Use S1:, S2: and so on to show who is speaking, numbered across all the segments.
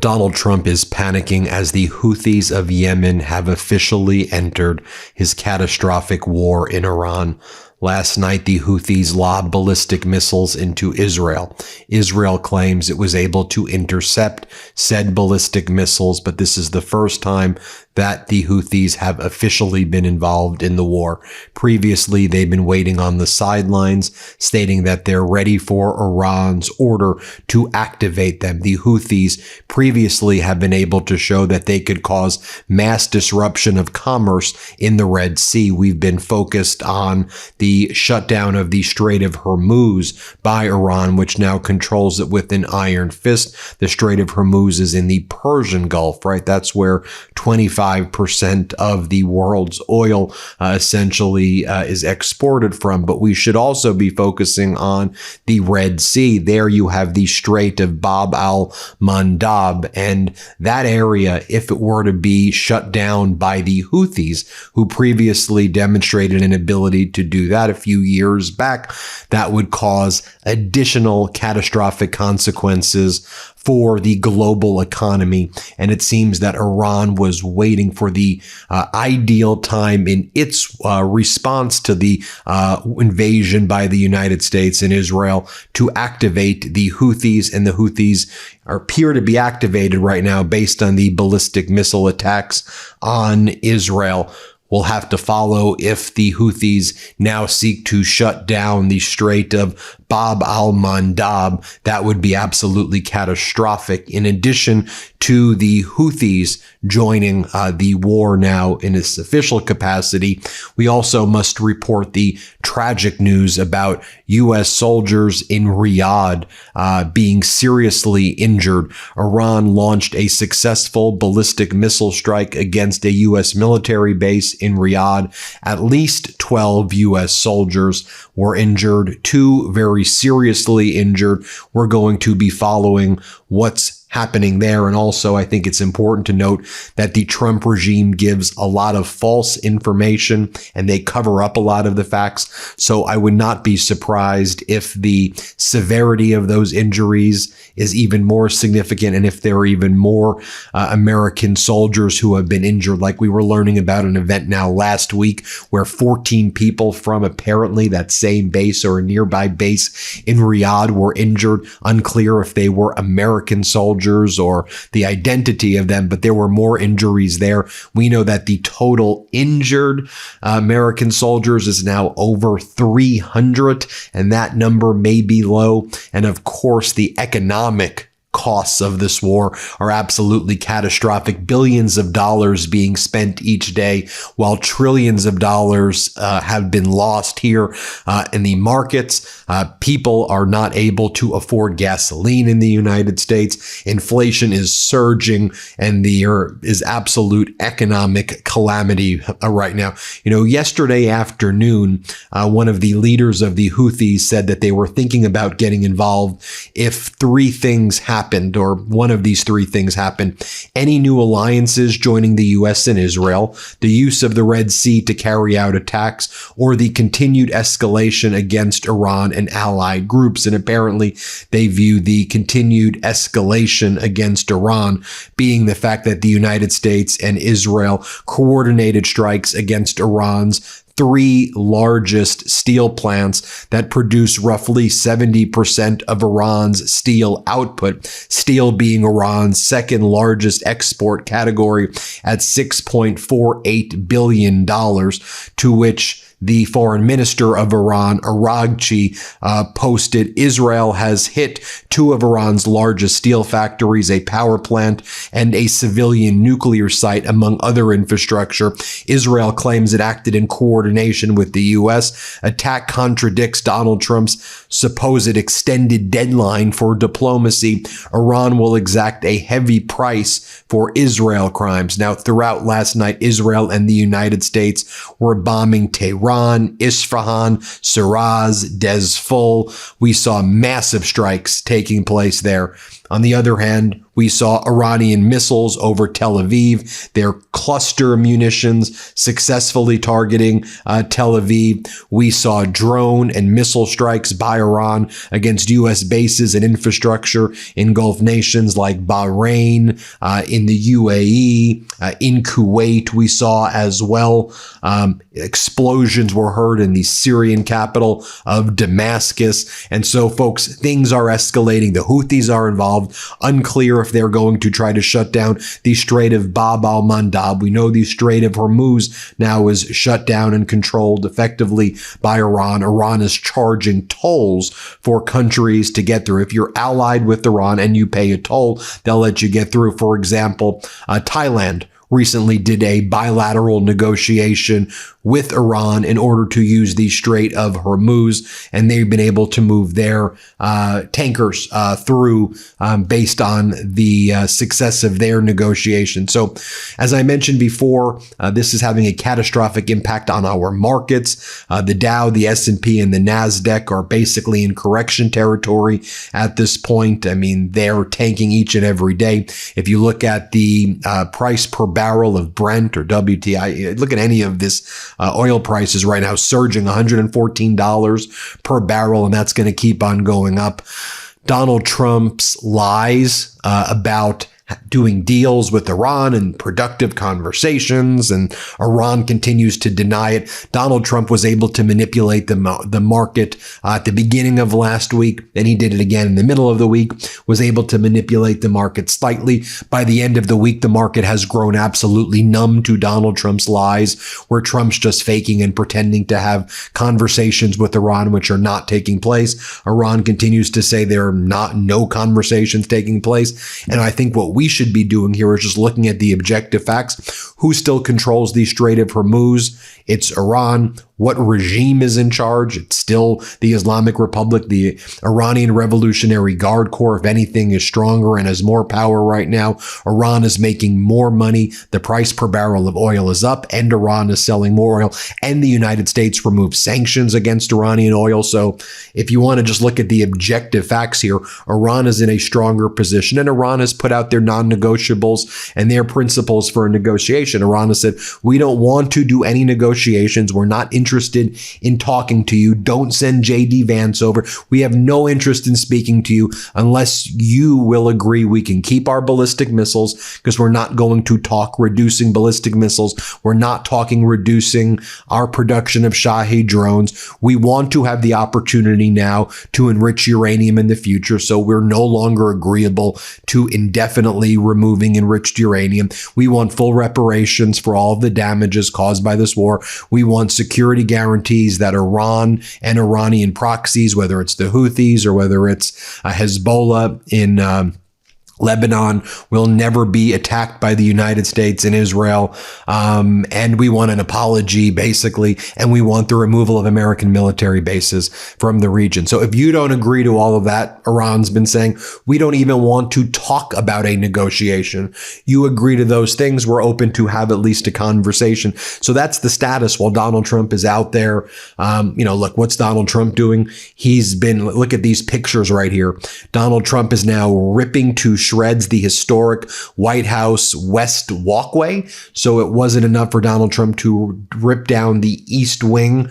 S1: Donald Trump is panicking as the Houthis of Yemen have officially entered his catastrophic war in Iran. Last night, the Houthis lobbed ballistic missiles into Israel. Israel claims it was able to intercept said ballistic missiles, but this is the first time that the Houthis have officially been involved in the war. Previously, they've been waiting on the sidelines, stating that they're ready for Iran's order to activate them. The Houthis previously have been able to show that they could cause mass disruption of commerce in the Red Sea. We've been focused on the shutdown of the Strait of Hormuz by Iran, which now controls it with an iron fist. The Strait of Hormuz is in the Persian Gulf, right? That's where 25% of the world's oil essentially is exported from. But we should also be focusing on the Red Sea. There you have the Strait of Bab al-Mandab, and that area, if it were to be shut down by the Houthis, who previously demonstrated an ability to do that a few years back, that would cause additional catastrophic consequences for the global economy. And it seems that Iran was waiting for the ideal time in its response to the invasion by the United States and Israel to activate the Houthis. And the Houthis appear to be activated right now based on the ballistic missile attacks on Israel. We'll have to follow if the Houthis now seek to shut down the Strait of Bab al-Mandab. That would be absolutely catastrophic. In addition to the Houthis joining the war now in its official capacity, we also must report the tragic news about U.S. soldiers in Riyadh being seriously injured. Iran launched a successful ballistic missile strike against a U.S. military base in Riyadh. At least 12 U.S. soldiers were injured, 2 very seriously injured. We're going to be following what's happening there. And also, I think it's important to note that the Trump regime gives a lot of false information and they cover up a lot of the facts. So I would not be surprised if the severity of those injuries is even more significant and if there are even more American soldiers who have been injured. Like we were learning about an event now last week where 14 people from apparently that same base or a nearby base in Riyadh were injured. Unclear if they were American soldiers or the identity of them, but there were more injuries there. We know that the total injured American soldiers is now over 300, and that number may be low. And of course, the economic costs of this war are absolutely catastrophic. Billions of dollars being spent each day, while trillions of dollars have been lost here in the markets. People are not able to afford gasoline in the United States. Inflation is surging, and there is absolute economic calamity right now. You know, yesterday afternoon, one of the leaders of the Houthis said that they were thinking about getting involved if 3 things happened, or one of these 3 things happened: any new alliances joining the U.S. and Israel, the use of the Red Sea to carry out attacks, or the continued escalation against Iran and allied groups. And apparently they view the continued escalation against Iran being the fact that the United States and Israel coordinated strikes against Iran's 3 largest steel plants that produce roughly 70% of Iran's steel output, steel being Iran's second largest export category at $6.48 billion, to which the foreign minister of Iran, Araghchi, posted Israel has hit 2 of Iran's largest steel factories, a power plant, and a civilian nuclear site, among other infrastructure. Israel claims it acted in coordination with the U.S. Attack contradicts Donald Trump's supposed extended deadline for diplomacy. Iran will exact a heavy price for Israel crimes. Now, throughout last night, Israel and the United States were bombing Tehran, Isfahan, Shiraz, Dezful. We saw massive strikes taking place there. On the other hand, we saw Iranian missiles over Tel Aviv, their cluster munitions successfully targeting Tel Aviv. We saw drone and missile strikes by Iran against U.S. bases and infrastructure in Gulf nations like Bahrain, in the UAE, in Kuwait we saw as well. Explosions were heard in the Syrian capital of Damascus. And so, folks, things are escalating. The Houthis are involved. Unclear if they're going to try to shut down the Strait of Bab al-Mandab. We know the Strait of Hormuz now is shut down and controlled effectively by Iran. Iran is charging tolls for countries to get through. If you're allied with Iran and you pay a toll, they'll let you get through. For example, Thailand recently did a bilateral negotiation with Iran in order to use the Strait of Hormuz, and they've been able to move their tankers through based on the success of their negotiation. So, as I mentioned before, this is having a catastrophic impact on our markets. The Dow, the S&P, and the NASDAQ are basically in correction territory at this point. I mean, they're tanking each and every day. If you look at the price per barrel of Brent or WTI, look at any of this, oil prices right now surging $114 per barrel, and that's going to keep on going up. Donald Trump's lies about doing deals with Iran and productive conversations, and Iran continues to deny it. Donald Trump was able to manipulate the market at the beginning of last week, and he did it again in the middle of the week, was able to manipulate the market slightly. By the end of the week, the market has grown absolutely numb to Donald Trump's lies, where Trump's just faking and pretending to have conversations with Iran, which are not taking place. Iran continues to say there are no conversations taking place. And I think what we should be doing here is just looking at the objective facts. Who still controls the Strait of Hormuz? It's Iran. What regime is in charge? It's still the Islamic Republic. The Iranian Revolutionary Guard Corps, if anything, is stronger and has more power right now. Iran is making more money. The price per barrel of oil is up, and Iran is selling more oil. And the United States removed sanctions against Iranian oil. So if you want to just look at the objective facts here, Iran is in a stronger position, and Iran has put out their non-negotiables and their principles for a negotiation. Iran has said, we don't want to do any negotiations. We're not interested in talking to you. Don't send J.D. Vance over. We have no interest in speaking to you unless you will agree we can keep our ballistic missiles, because we're not going to talk reducing ballistic missiles. We're not talking reducing our production of Shahed drones. We want to have the opportunity now to enrich uranium in the future, so we're no longer agreeable to indefinitely removing enriched uranium. We want full reparations for all of the damages caused by this war. We want security guarantees that Iran and Iranian proxies, whether it's the Houthis or whether it's Hezbollah in Lebanon, will never be attacked by the United States and Israel. And we want an apology, basically, and we want the removal of American military bases from the region. So if you don't agree to all of that, Iran's been saying, we don't even want to talk about a negotiation. You agree to those things, we're open to have at least a conversation. So that's the status while Donald Trump is out there. Look, what's Donald Trump doing? Look at these pictures right here. Donald Trump is now ripping to shreds the historic White House West walkway. So it wasn't enough for Donald Trump to rip down the East Wing.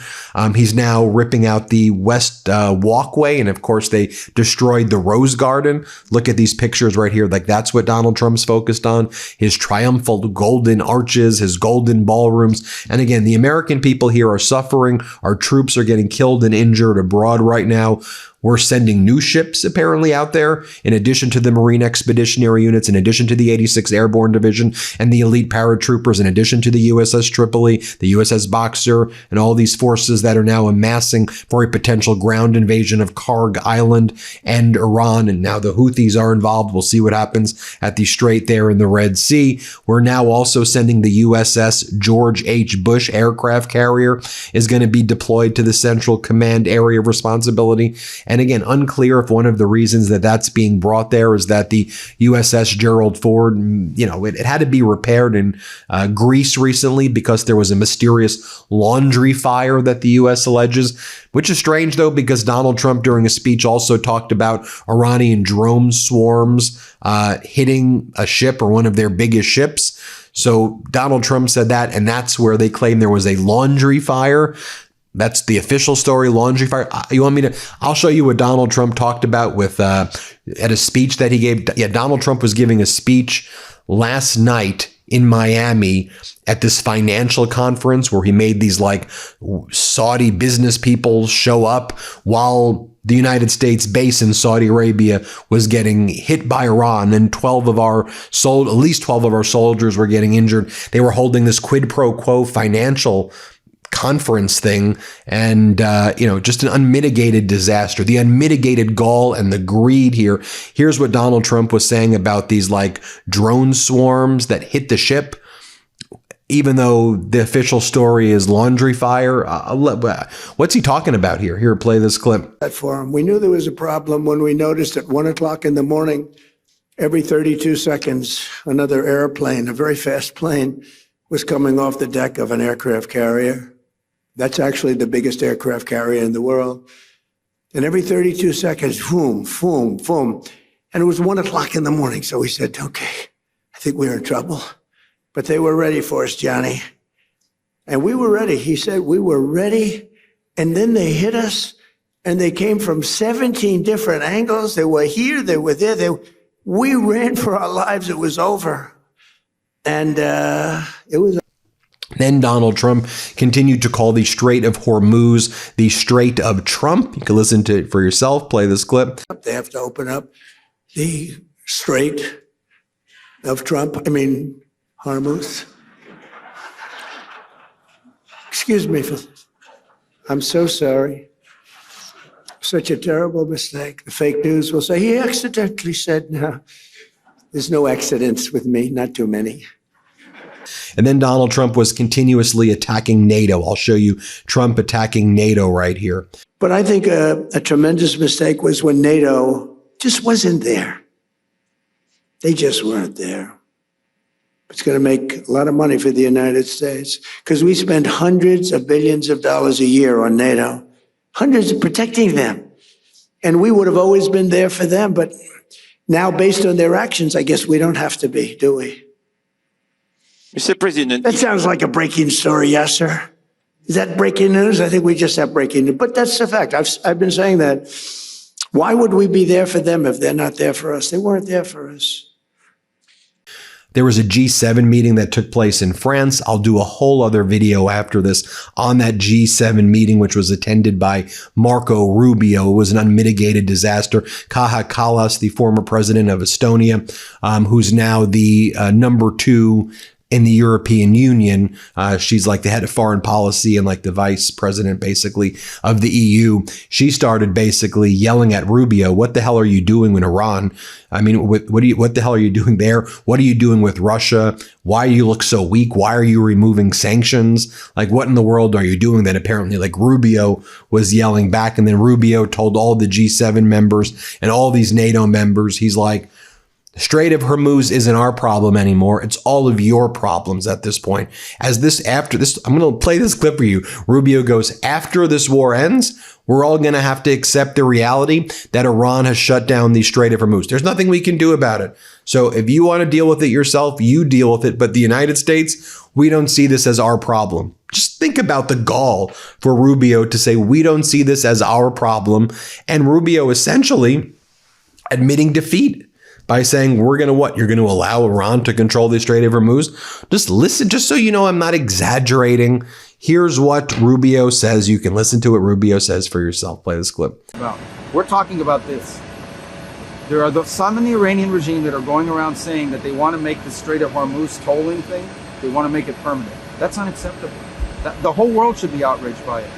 S1: He's now ripping out the West walkway. And of course, they destroyed the Rose Garden. Look at these pictures right here. Like, that's what Donald Trump's focused on. His triumphal golden arches, his golden ballrooms. And again, the American people here are suffering. Our troops are getting killed and injured abroad right now. We're sending new ships apparently out there, in addition to the Marine Expeditionary Units, in addition to the 86th Airborne Division and the elite paratroopers, in addition to the USS Tripoli, the USS Boxer, and all these forces that are now amassing for a potential ground invasion of Karg Island and Iran. And now the Houthis are involved. We'll see what happens at the Strait there in the Red Sea. We're now also sending the USS George H. Bush aircraft carrier is going to be deployed to the Central Command area of responsibility. And again, unclear if one of the reasons that that's being brought there is that the USS Gerald Ford, it had to be repaired in Greece recently because there was a mysterious laundry fire that the U.S. alleges, which is strange, though, because Donald Trump during a speech also talked about Iranian drone swarms hitting a ship or one of their biggest ships. So Donald Trump said that, and that's where they claim there was a laundry fire. That's the official story, laundry fire. You want me to? I'll show you what Donald Trump talked about with at a speech that he gave. Yeah, Donald Trump was giving a speech last night in Miami at this financial conference where he made these like Saudi business people show up while the United States base in Saudi Arabia was getting hit by Iran, and at least 12 of our soldiers were getting injured. They were holding this quid pro quo financial conference thing, and just an unmitigated disaster, the unmitigated gall and the greed here. Here's what Donald Trump was saying about these like drone swarms that hit the ship, even though the official story is laundry fire. What's he talking about here? Here, play this clip.
S2: We knew there was a problem when we noticed at 1 o'clock in the morning, every 32 seconds, another airplane, a very fast plane, was coming off the deck of an aircraft carrier. That's actually the biggest aircraft carrier in the world. And every 32 seconds, boom, boom, boom. And it was 1 o'clock in the morning. So we said, okay, I think we're in trouble. But they were ready for us, Johnny. And we were ready. He said we were ready. And then they hit us. And they came from 17 different angles. They were here. They were there. We ran for our lives. It was over. And it was.
S1: Then Donald Trump continued to call the Strait of Hormuz the Strait of Trump. You can listen to it for yourself. Play this clip.
S2: They have to open up the Strait of Trump. Hormuz. Excuse me for this. I'm so sorry. Such a terrible mistake. The fake news will say he accidentally said, no, there's no accidents with me, not too many.
S1: And then Donald Trump was continuously attacking NATO. I'll show you Trump attacking NATO right here.
S2: But I think a tremendous mistake was when NATO just wasn't there. They just weren't there. It's going to make a lot of money for the United States because we spend hundreds of billions of dollars a year on NATO, hundreds of protecting them. And we would have always been there for them. But now, based on their actions, I guess we don't have to be, do we?
S3: Mr. President.
S2: That sounds like a breaking story, yes, sir. Is that breaking news? I think we just have breaking news. But that's the fact. I've been saying that. Why would we be there for them if they're not there for us? They weren't there for us.
S1: There was a G7 meeting that took place in France. I'll do a whole other video after this on that G7 meeting, which was attended by Marco Rubio. It was an unmitigated disaster. Kaja Kallas, the former president of Estonia, who's now the number 2 in the European Union. She's like the head of foreign policy and like the vice president, basically, of the EU. She started basically yelling at Rubio, what the hell are you doing in Iran? What the hell are you doing there? What are you doing with Russia? Why do you look so weak? Why are you removing sanctions? Like, what in the world are you doing? That apparently like Rubio was yelling back. And then Rubio told all the G7 members and all these NATO members, he's like, the Strait of Hormuz isn't our problem anymore. It's all of your problems at this point. After this, I'm going to play this clip for you. Rubio goes, after this war ends, we're all going to have to accept the reality that Iran has shut down the Strait of Hormuz. There's nothing we can do about it. So if you want to deal with it yourself, you deal with it. But the United States, we don't see this as our problem. Just think about the gall for Rubio to say, we don't see this as our problem. And Rubio essentially admitting defeat by saying, we're going to what? You're going to allow Iran to control the Strait of Hormuz? Just listen, just so you know I'm not exaggerating. Here's what Rubio says. You can listen to what Rubio says for yourself. Play this clip.
S4: We're talking about this. There are some in the Iranian regime that are going around saying that they want to make the Strait of Hormuz tolling thing. They want to make it permanent. That's unacceptable. The whole world should be outraged by it.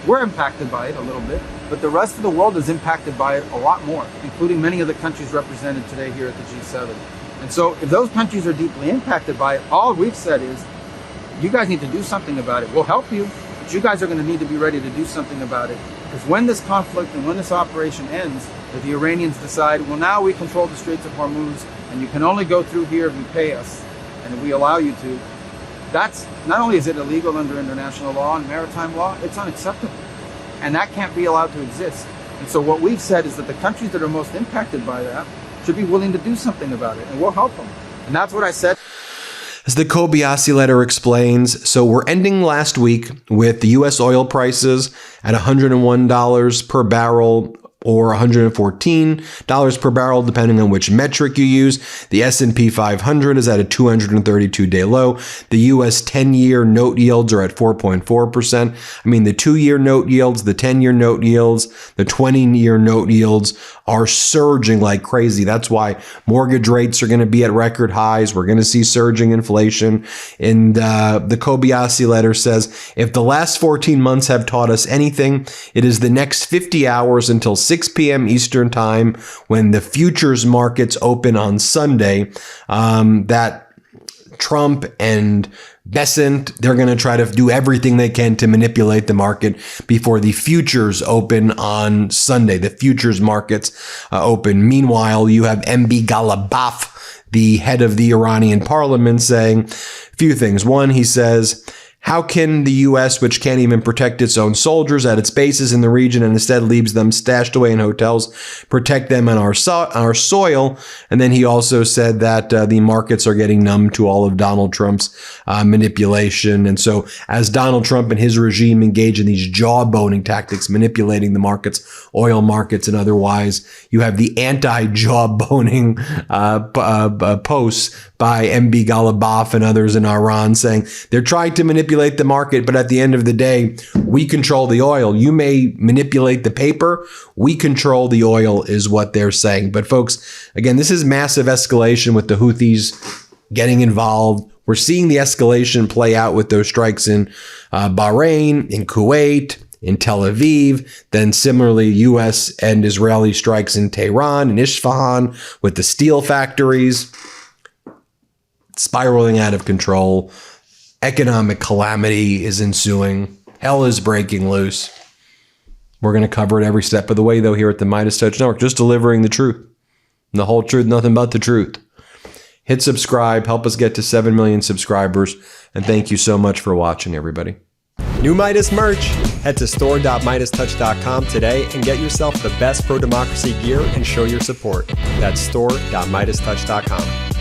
S4: We're impacted by it a little bit, but the rest of the world is impacted by it a lot more, including many of the countries represented today here at the G7. And so if those countries are deeply impacted by it, all we've said is, you guys need to do something about it. We'll help you, but But you guys are going to need to be ready to do something about it. Because when this conflict and when this operation ends, if the Iranians decide, well, now we control the Straits of Hormuz, and you can only go through here if you pay us, and if we allow you to, that's not only is it illegal under international law and maritime law, it's unacceptable. And that can't be allowed to exist. And so what we've said is that the countries that are most impacted by that should be willing to do something about it, and we'll help them. And that's what I said.
S1: As the Kobayashi letter explains, so we're ending last week with the U.S. oil prices at $101 per barrel or $114 per barrel, depending on which metric you use. The S&P 500 is at a 232-day low. The U.S. 10-year note yields are at 4.4%. I mean, the 2-year note yields, the 10-year note yields, the 20-year note yields are surging like crazy. That's why mortgage rates are going to be at record highs. We're going to see surging inflation. And the Kobayashi letter says, if the last 14 months have taught us anything, it is the next 50 hours until 6 p.m. Eastern time, when the futures markets open on Sunday, that Trump and Besant, they're going to try to do everything they can to manipulate the market before the futures open on Sunday. The futures markets open. Meanwhile, you have MB Ghalibaf, the head of the Iranian parliament, saying a few things. One, he says, how can the U.S., which can't even protect its own soldiers at its bases in the region and instead leaves them stashed away in hotels, protect them on our soil? And then he also said that the markets are getting numb to all of Donald Trump's manipulation. And so as Donald Trump and his regime engage in these jawboning tactics, manipulating the markets, oil markets and otherwise, you have the anti-jawboning posts by MB Ghalibaf and others in Iran saying they're trying to manipulate the market, but at the end of the day, we control the oil. You may manipulate the paper. We control the oil is what they're saying. But folks, again, this is massive escalation with the Houthis getting involved. We're seeing the escalation play out with those strikes in Bahrain, in Kuwait, in Tel Aviv, then similarly U.S. and Israeli strikes in Tehran and Isfahan with the steel factories. Spiraling out of control. Economic calamity is ensuing. Hell is breaking loose. We're going to cover it every step of the way, though, here at the MeidasTouch Network, just delivering the truth. And the whole truth, nothing but the truth. Hit subscribe, help us get to 7 million subscribers, and thank you so much for watching, everybody.
S5: New Meidas merch. Head to store.meidastouch.com today and get yourself the best pro-democracy gear and show your support. That's store.meidastouch.com.